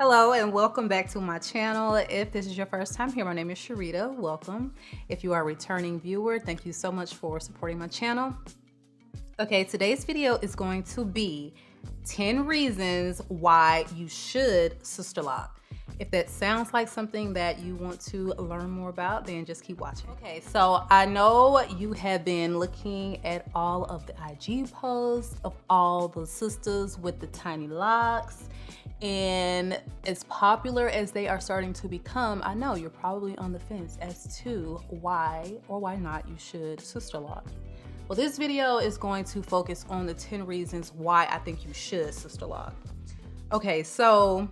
Hello and welcome back to my channel. If this is your first time here, my name is Sharita. Welcome. If you are a returning viewer, thank you so much for supporting my channel. Okay, today's video is going to be 10 reasons why you should sister lock. If that sounds like something that you want to learn more about, then just keep watching. Okay, so I know you have been looking at all of the IG posts of all the sisters with the tiny locks, and as popular as they are starting to become, I know you're probably on the fence as to why or why not you should sister lock. Well, this video is going to focus on the 10 reasons why I think you should sister lock. Okay, so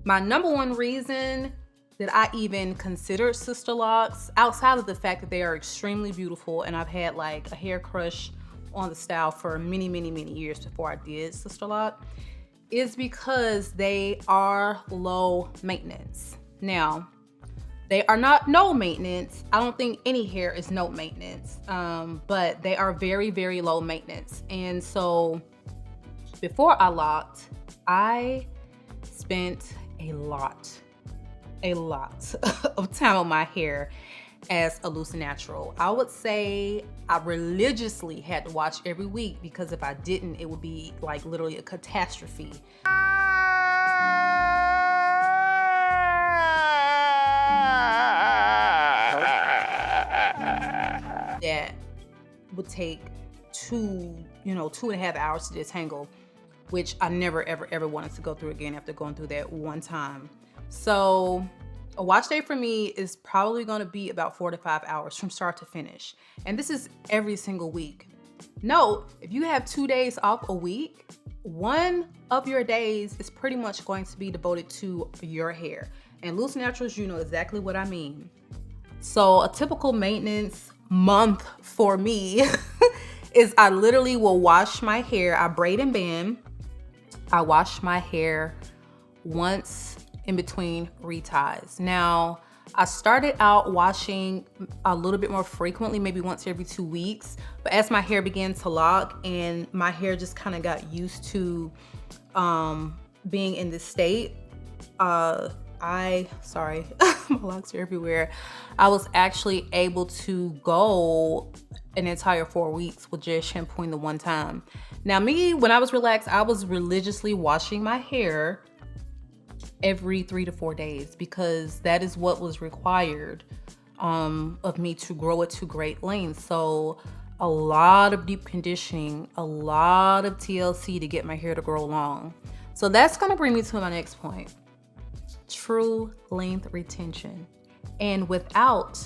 my number one reason that I even considered sister locks, outside of the fact that they are extremely beautiful, and I've had like a hair crush on the style for many years before I did sister lock, is because they are low maintenance. Now, they are not no maintenance. I don't think any hair is no maintenance, but they are very low maintenance. And so before I locked, I spent a lot of time on my hair as a loose natural. I would say I religiously had to wash every week, because if I didn't, it would be like literally a catastrophe. That would take 2.5 hours to detangle, which I never ever wanted to go through again after going through that one time. So a wash day for me is probably going to be about 4 to 5 hours from start to finish. And this is every single week. Note, if you have 2 days off a week, one of your days is pretty much going to be devoted to your hair. And loose naturals, you know exactly what I mean. So a typical maintenance month for me is I literally will wash my hair. I braid and band. I wash my hair once in between reties. Now, I started out washing a little bit more frequently, maybe once every 2 weeks. But as my hair began to lock and my hair just kind of got used to being in this state, sorry, my locks are everywhere. I was actually able to go an entire 4 weeks with just shampooing the one time. Now me, when I was relaxed, I was religiously washing my hair every 3 to 4 days, because that is what was required of me to grow it to great lengths. So a lot of deep conditioning, a lot of TLC to get my hair to grow long. So that's gonna bring me to my next point. True length retention, and without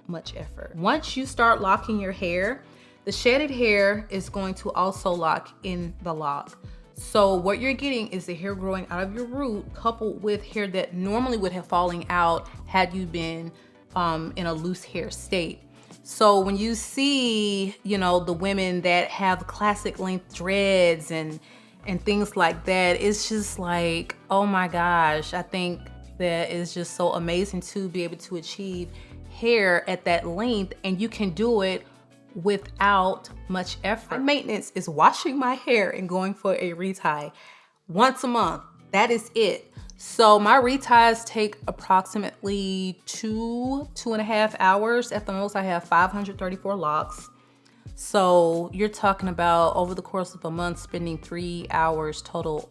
much effort. Once you start locking your hair, the shedded hair is going to also lock in the lock. So what you're getting is the hair growing out of your root, coupled with hair that normally would have fallen out had you been in a loose hair state. So when you see, the women that have classic length dreads and things like that, it's just like, oh my gosh, I think that is just so amazing to be able to achieve hair at that length, and you can do it without much effort. My maintenance is washing my hair and going for a retie once a month. That is it. So my reties take approximately 2.5 hours. At the most, I have 534 locks. So you're talking about, over the course of a month, spending 3 hours total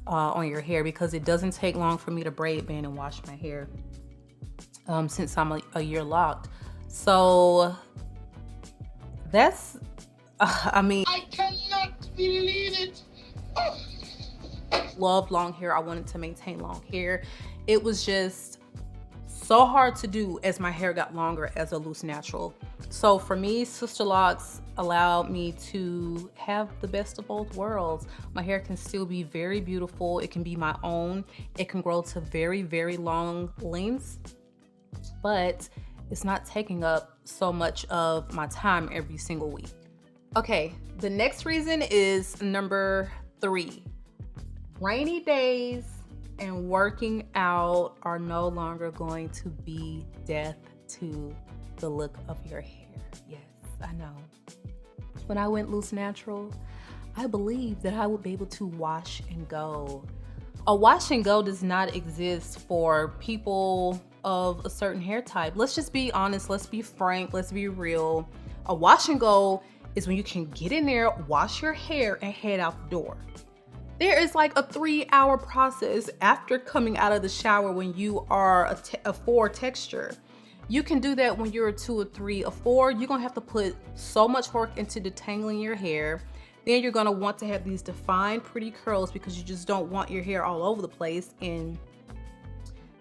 on your hair, because it doesn't take long for me to braid, band, and wash my hair since I'm a year locked. So that's, I cannot believe it. Love long hair. I wanted to maintain long hair. It was just so hard to do as my hair got longer as a loose natural. So for me, sister locks allowed me to have the best of both worlds. My hair can still be very beautiful. It can be my own. It can grow to very long lengths, but it's not taking up so much of my time every single week. Okay, the next reason is number 3. Rainy days and working out are no longer going to be death to the look of your hair. Yes, I know. When I went loose natural, I believed that I would be able to wash and go A wash and go does not exist for people of a certain hair type. Let's just be honest, let's be frank, let's be real. A wash and go is when you can get in there, wash your hair, and head out the door. There is like a 3-hour process after coming out of the shower when you are a 4 texture. You can do that when you're a 2 or 3. A 4, you're gonna have to put so much work into detangling your hair. Then you're gonna want to have these defined pretty curls because you just don't want your hair all over the place and,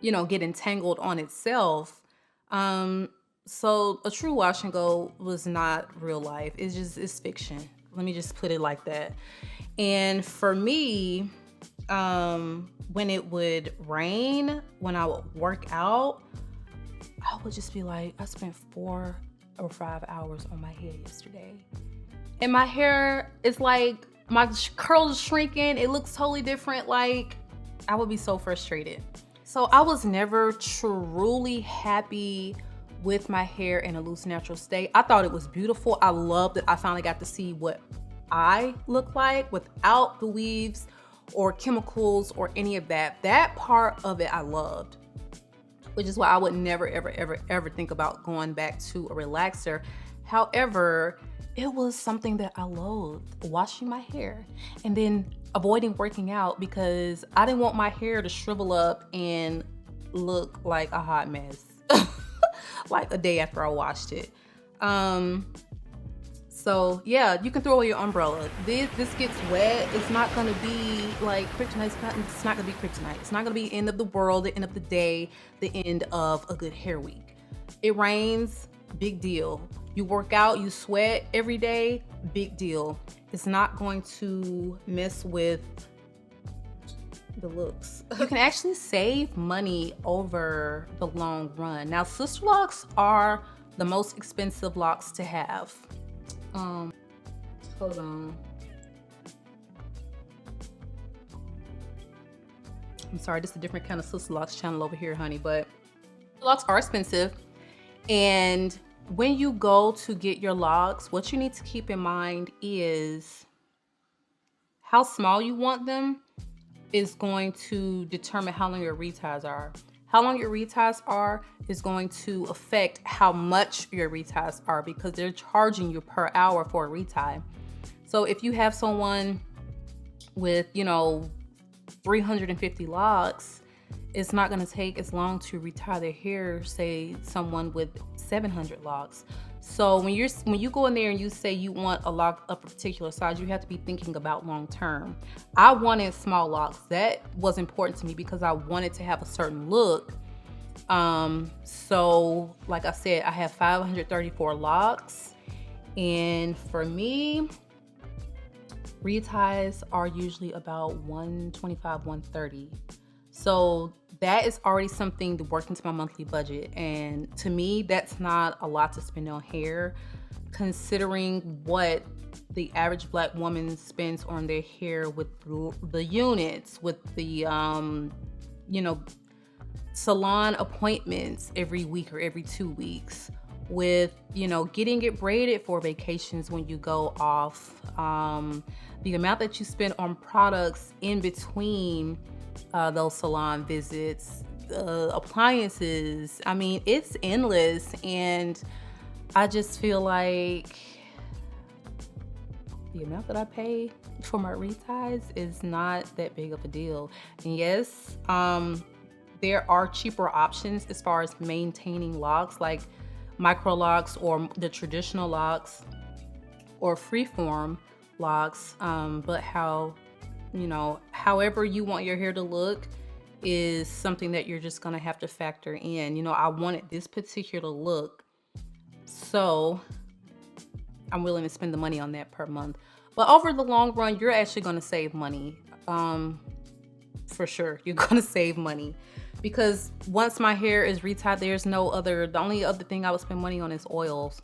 you know, get entangled on itself. So a true wash and go was not real life. It's fiction. Let me just put it like that. And for me, when it would rain, when I would work out, I would just be like, I spent 4 or 5 hours on my head yesterday. And my hair is like, my curls are shrinking. It looks totally different. Like, I would be so frustrated. So I was never truly happy with my hair in a loose natural state. I thought it was beautiful. I loved it. I finally got to see what I look like without the weaves or chemicals or any of that. That part of it I loved, which is why I would never, ever, ever, ever think about going back to a relaxer. However, it was something that I loathed, washing my hair and then avoiding working out because I didn't want my hair to shrivel up and look like a hot mess like a day after I washed it. So yeah, you can throw away your umbrella. This gets wet. It's not gonna be like kryptonite. It's not gonna be kryptonite. It's not gonna be end of the world, the end of the day, the end of a good hair week. It rains, big deal. You work out, you sweat every day, big deal. It's not going to mess with the looks. You can actually save money over the long run. Now, Sisterlocks are the most expensive locks to have. Hold on. I'm sorry, this is a different kind of Sisterlocks channel over here, honey, but locks are expensive. And when you go to get your locks, what you need to keep in mind is how small you want them is going to determine how long your reties are. How long your reties are is going to affect how much your reties are because they're charging you per hour for a retie. So if you have someone with, you know, 350 locks, it's not going to take as long to retire their hair, say someone with 700 locks. So when you go in there and you say you want a lock of a particular size, you have to be thinking about long term. I wanted small locks. That was important to me because I wanted to have a certain look. So like I said, I have 534 locks, and for me, reties are usually about 125, 130. So that is already something to work into my monthly budget. And to me, that's not a lot to spend on hair, considering what the average Black woman spends on their hair with the units, with the, you know, salon appointments every week or every 2 weeks, with, you know, getting it braided for vacations when you go off, the amount that you spend on products in between those salon visits, appliances. I mean, it's endless, and I just feel like the amount that I pay for my reties is not that big of a deal. And yes, there are cheaper options as far as maintaining locks, like micro locks or the traditional locks or freeform locks, but however you want your hair to look is something that you're just gonna have to factor in. You know, I wanted this particular look, so I'm willing to spend the money on that per month. But over the long run, you're actually gonna save money. For sure, you're gonna save money. Because once my hair is retied, the only other thing I would spend money on is oils.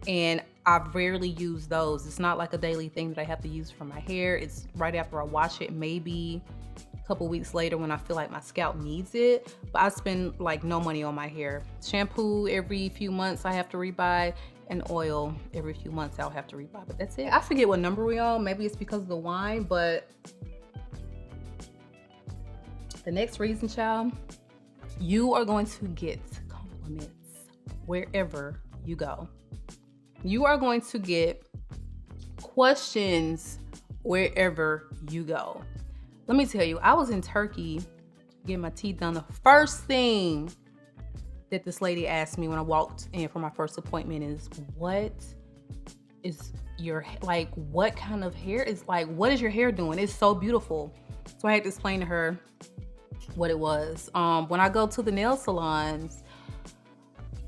And I rarely use those. It's not like a daily thing that I have to use for my hair. It's right after I wash it, maybe a couple weeks later when I feel like my scalp needs it. But I spend like no money on my hair. Shampoo every few months I have to rebuy, and oil every few months I'll have to rebuy. But that's it. I forget what number we on. Maybe it's because of the wine, but The next reason, child, you are going to get compliments wherever you go. You are going to get questions wherever you go. Let me tell you, I was in Turkey getting my teeth done. The first thing that this lady asked me when I walked in for my first appointment is, what is your, like, what kind of hair is, like, what is your hair doing? It's so beautiful. So I had to explain to her what it was. When I go to the nail salons,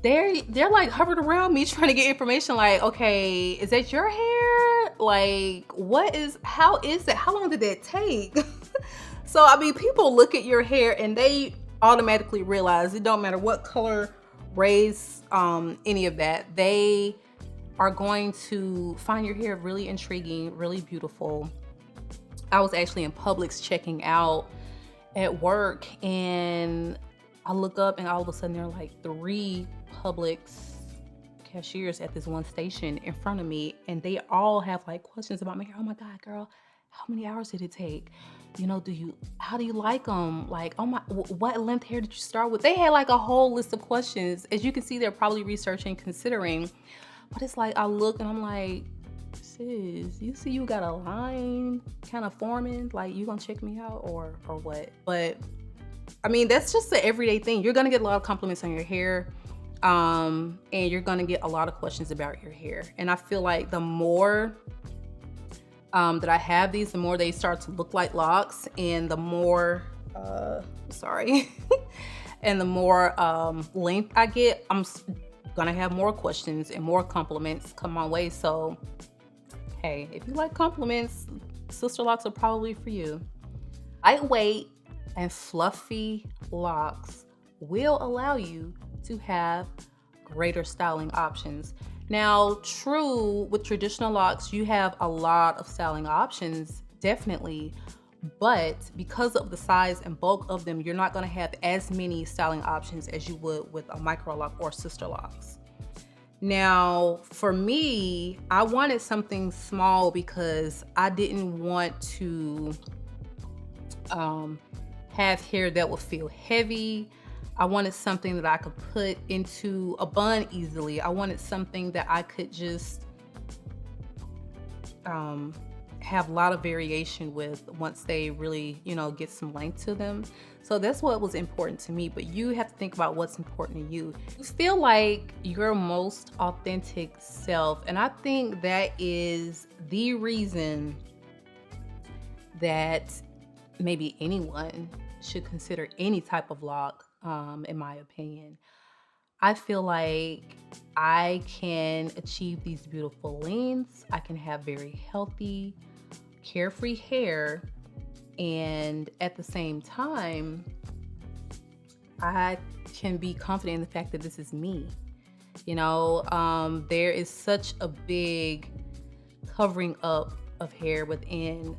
they're like hovered around me trying to get information, like, okay, is that your hair? Like, how is it? How long did that take? So, I mean, people look at your hair and they automatically realize it don't matter what color, race, any of that. They are going to find your hair really intriguing, really beautiful. I was actually in Publix checking out at work, and I look up and all of a sudden there are like 3 Publix cashiers at this one station in front of me, and they all have like questions about my hair. Oh my God, girl, how many hours did it take? You know, how do you like them? Like, oh my, what length hair did you start with? They had like a whole list of questions. As you can see, they're probably researching, considering, but it's like, I look and I'm like, sis, you see you got a line kind of forming, like, you gonna check me out or what? But I mean, that's just the everyday thing. You're gonna get a lot of compliments on your hair, and you're gonna get a lot of questions about your hair. And I feel like the more that I have these, the more they start to look like locks, and the more and the more length I get, I'm gonna have more questions and more compliments come my way. So hey, if you like compliments, Sisterlocks are probably for you. Lightweight and fluffy locks will allow you to have greater styling options. Now, true, with traditional locks, you have a lot of styling options, definitely, but because of the size and bulk of them, you're not gonna have as many styling options as you would with a micro lock or Sisterlocks. Now, for me, I wanted something small because I didn't want to have hair that would feel heavy. I wanted something that I could put into a bun easily. I wanted something that I could just have a lot of variation with once they really, you know, get some length to them. So that's what was important to me, but you have to think about what's important to you. You feel like your most authentic self, and I think that is the reason that maybe anyone should consider any type of lock, in my opinion. I feel like I can achieve these beautiful lengths. I can have very healthy, carefree hair, and at the same time, I can be confident in the fact that this is me. You know, there is such a big covering up of hair within,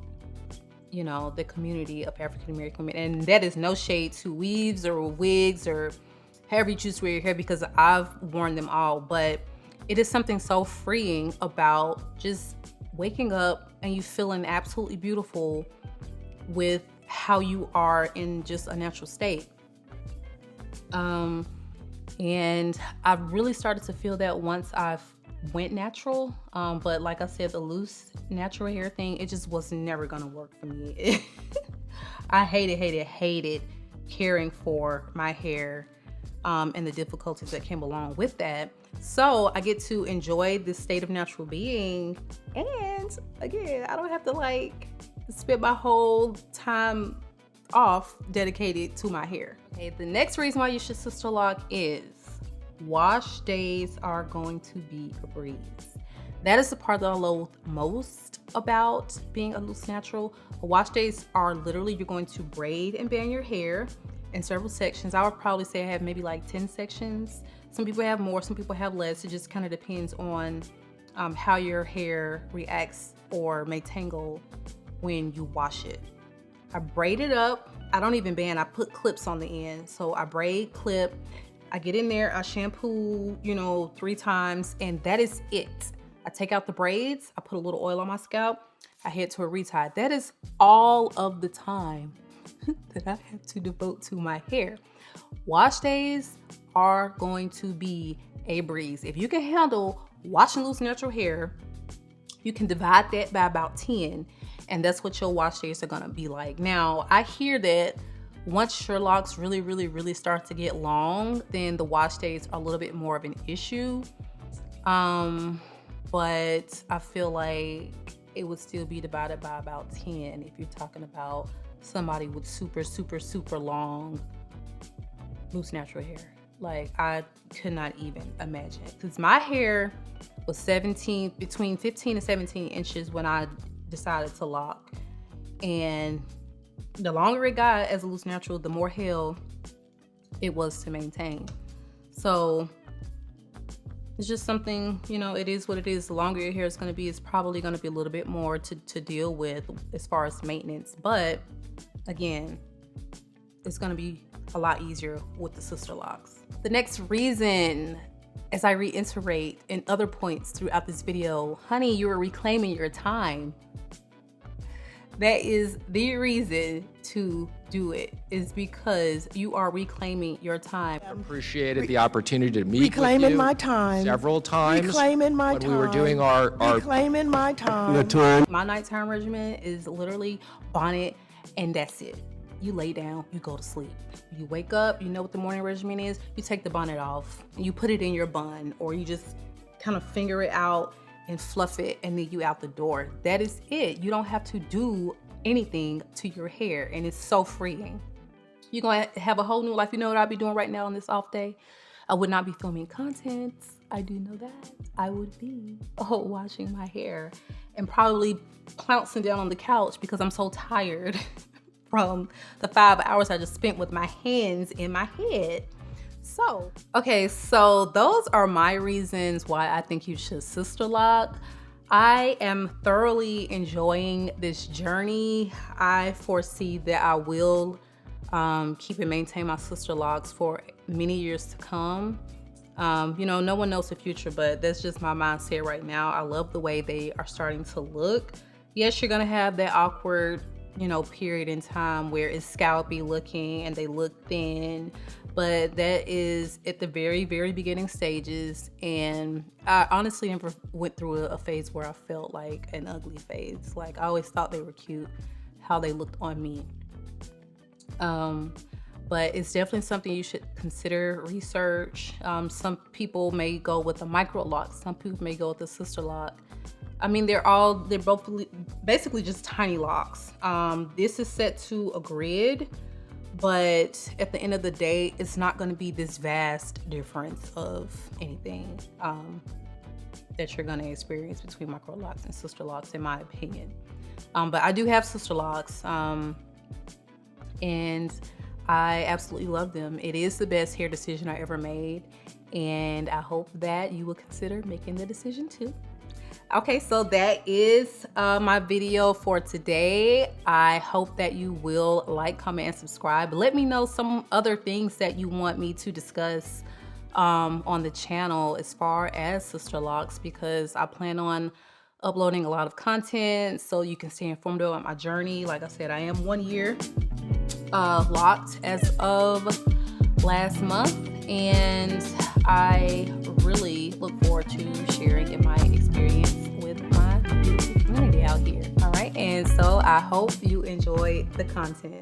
you know, the community of African American women, and that is no shade to weaves or wigs or however you choose to wear your hair, because I've worn them all, but it is something so freeing about just waking up and you feeling absolutely beautiful with how you are in just a natural state. And I've really started to feel that once I've went natural, but like I said, the loose natural hair thing, it just was never gonna work for me. I hated caring for my hair, and the difficulties that came along with that. So I get to enjoy this state of natural being, and again, I don't have to like spend my whole time off dedicated to my hair. Okay, the next reason why you should Sisterlock is wash days are going to be a breeze. That is the part that I loathe most about being a loose natural. Wash days are literally, you're going to braid and band your hair in several sections. I would probably say I have maybe like 10 sections. Some people have more, some people have less. It just kind of depends on how your hair reacts or may tangle when you wash it. I braid it up. I don't even band, I put clips on the end. So I braid, clip, I get in there, I shampoo, you know, 3 times, and that is it. I take out the braids, I put a little oil on my scalp, I head to a retie. That is all of the time that I have to devote to my hair. Wash days are going to be a breeze. If you can handle washing loose natural hair, you can divide that by about 10, and that's what your wash days are gonna be like. Now, I hear that once your locks really start to get long, then the wash days are a little bit more of an issue. But I feel like it would still be divided by about 10 if you're talking about somebody with super long loose natural hair. Like, I could not even imagine, because my hair was between 15 and 17 inches when I decided to lock, and the longer it got as a loose natural, the more hell it was to maintain. So it's just something, you know, it is what it is. The longer your hair is going to be, it's probably going to be a little bit more to deal with as far as maintenance. But again, it's going to be a lot easier with the Sisterlocks. The next reason, as I reiterate in other points throughout this video, honey, you are reclaiming your time. That is the reason to do it, is because you are reclaiming your time. I appreciated the opportunity to meet reclaiming with you my time. Several times Reclaiming my when time. we were doing our reclaiming my time. My nighttime regimen is literally bonnet, and that's it. You lay down, you go to sleep. You wake up, you know what the morning regimen is. You take the bonnet off and you put it in your bun, or you just kind of finger it out and fluff it, and then you out the door. That is it. You don't have to do anything to your hair, and it's so freeing. You're gonna have a whole new life. You know what I'd be doing right now on this off day? I would not be filming content. I do know that. I would be washing my hair and probably pouncing down on the couch because I'm so tired from the 5 hours I just spent with my hands in my head. So, okay, so those are my reasons why I think you should Sisterlock. I am thoroughly enjoying this journey. I foresee that I will keep and maintain my Sisterlocks for many years to come. You know, no one knows the future, but that's just my mindset right now. I love the way they are starting to look. Yes, you're gonna have that awkward, you know, period in time where it's scalpy looking and they look thin, but that is at the very beginning stages. And I honestly never went through a phase where I felt like an ugly phase. Like, I always thought they were cute, how they looked on me. But it's definitely something you should consider, research. Some people may go with a micro lock, some people may go with a Sisterlock. I mean, they're both basically just tiny locks. This is set to a grid, but at the end of the day, it's not going to be this vast difference of anything that you're going to experience between micro locks and Sisterlocks, in my opinion. But I do have Sisterlocks, and I absolutely love them. It is the best hair decision I ever made, and I hope that you will consider making the decision too. Okay, so that is my video for today. I hope that you will like, comment, and subscribe. Let me know some other things that you want me to discuss on the channel as far as Sisterlocks, because I plan on uploading a lot of content so you can stay informed about my journey. Like I said, I am 1 year locked as of last month, and I really look forward to sharing in my experience with my beautiful community out here. All right, and so I hope you enjoyed the content.